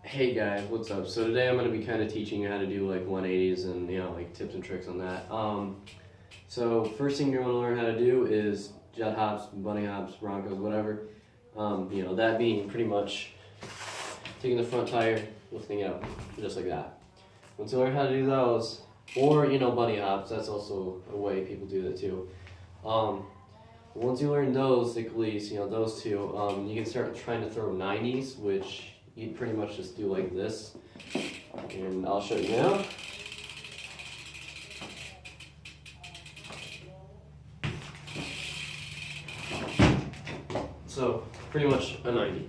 Hey guys, what's up? So today I'm going to be kind of teaching you how to do like 180s and like tips and tricks on that. So first thing you're going to learn how to do is jet hops, bunny hops, Broncos, whatever. That being pretty much taking the front tire, lifting it up, just like that. Once you learn how to do those, or bunny hops, that's also a way people do that too. Once you learn those, at least those two, you can start trying to throw 90s, which you pretty much just do like this, and I'll show you now. So pretty much a 90.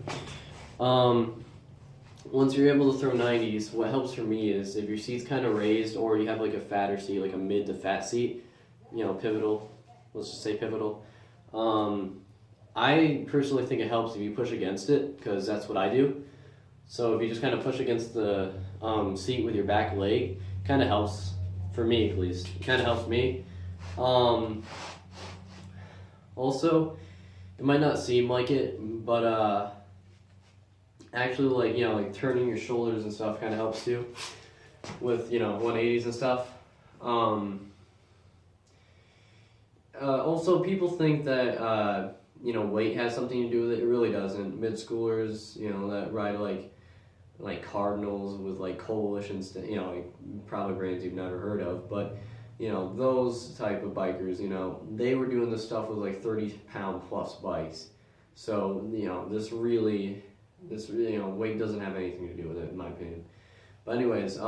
Once you're able to throw 90s, what helps for me is if your seat's kind of raised or you have like a fatter seat, like a mid to fat seat, pivotal, let's just say pivotal. I personally think it helps if you push against it, because that's what I do. So if you just kind of push against the seat with your back leg, kind of helps, for me at least. It kind of helps me. Also, it might not seem like it, but actually like turning your shoulders and stuff kind of helps too with 180s and stuff. Also, people think that weight has something to do with it. It really doesn't. Mid schoolers, that ride like Cardinals with like coalitions, probably brands you've never heard of, but those type of bikers, they were doing this stuff with like 30-pound plus bikes. So this weight doesn't have anything to do with it, in my opinion. But anyways,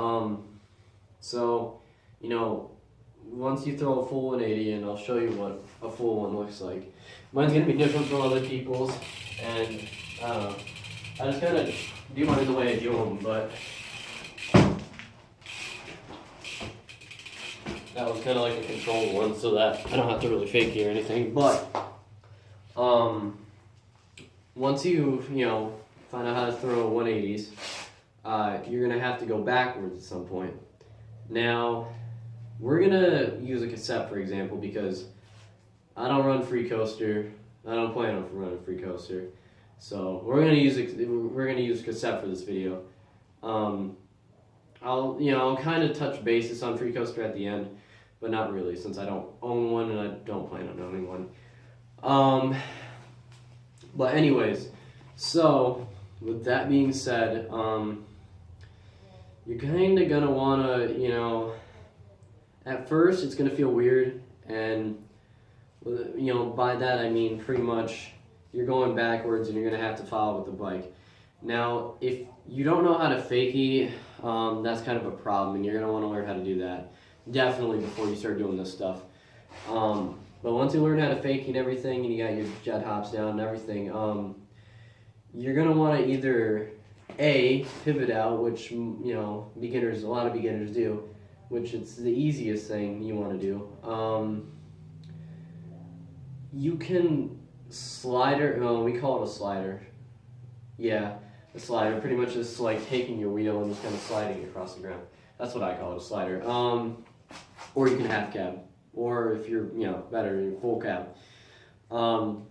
so once you throw a full 180, and I'll show you what a full one looks like. Mine's gonna be different from other people's, and I just kind of do mine the way I do them, but that was kind of like a controlled one, so that I don't have to really fake it or anything. But once you find out how to throw 180s, you're gonna have to go backwards at some point. Now, we're gonna use a cassette, for example, because I don't run free coaster. I don't plan on running free coaster. So we're gonna use cassette for this video. I'll kind of touch basis on free coaster at the end, but not really, since I don't own one and I don't plan on owning one. But anyways, so with that being said, you're kind of gonna wanna at first it's gonna feel weird, and by that I mean pretty much you're going backwards and you're gonna have to follow with the bike. Now, if you don't know how to fakie, that's kind of a problem, and you're gonna want to learn how to do that definitely before you start doing this stuff. But once you learn how to fakie and everything, and you got your jet hops down and everything, you're gonna want to either pivot out, which a lot of beginners do, which it's the easiest thing you want to do. You can slider, we call it a slider. Yeah, a slider, pretty much just like taking your wheel and just kind of sliding it across the ground. That's what I call it, a slider. Or you can half cab, or if you're, better, you're full cab. I'll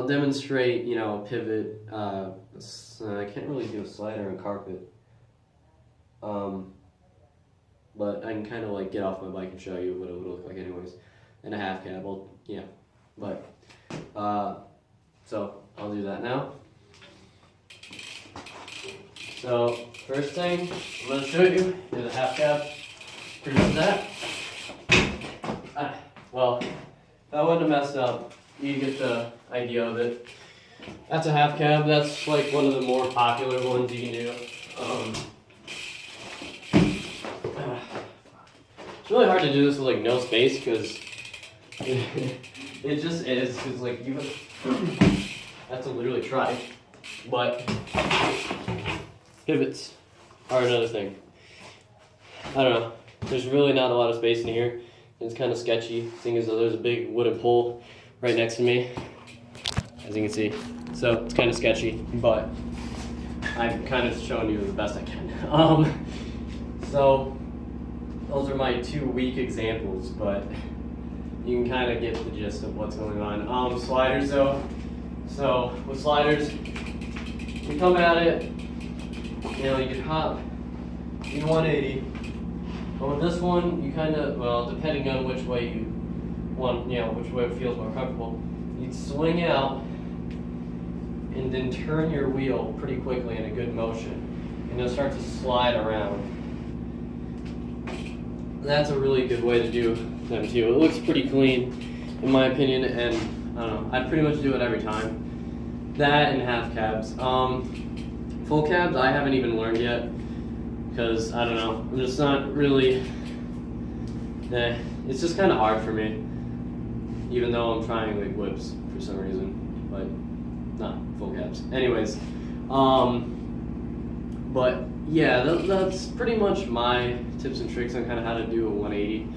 demonstrate, pivot. I can't really do a slider on carpet. But I can kind of like get off my bike and show you what it would look like anyways. And a half cab, so I'll do that now. So first thing I'm going to show you is a half cab. Pretty much that. Well, if I wouldn't have messed up, you get the idea of it. That's a half cab. That's like one of the more popular ones you can do. It's really hard to do this with like no space, because it just is, because like you have to literally try. But pivots are another thing. I don't know. There's really not a lot of space in here. It's kind of sketchy, seeing as though there's a big wooden pole right next to me, as you can see. So it's kind of sketchy, but I'm kind of showing you the best I can. So those are my two weak examples, but you can kind of get the gist of what's going on. Sliders though. So with sliders, you come at it you know, you could hop in 180. But with this one, you kind of, well, depending on which way you want, you know, which way it feels more comfortable, you'd swing out and then turn your wheel pretty quickly in a good motion. And you'll start to slide around. That's a really good way to do them too. It looks pretty clean, in my opinion, and I don't know, I pretty much do it every time. That and half cabs. Full cabs, I haven't even learned yet, because I don't know, I'm just not really, it's just kind of hard for me, even though I'm trying like whips for some reason, but not full cabs. Anyways, but yeah, that's pretty much my tips and tricks on kind of how to do a 180.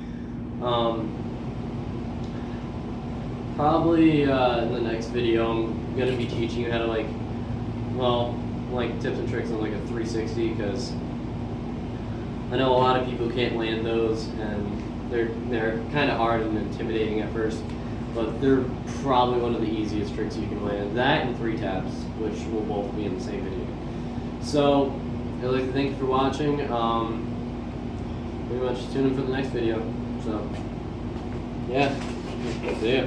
Probably in the next video, I'm gonna be teaching you how to like tips and tricks on like a 360, because I know a lot of people can't land those, and they're kind of hard and intimidating at first, but they're probably one of the easiest tricks you can land. That and 3 taps, which will both be in the same video. So I'd like to thank you for watching. Pretty much tune in for the next video. So yeah, see ya.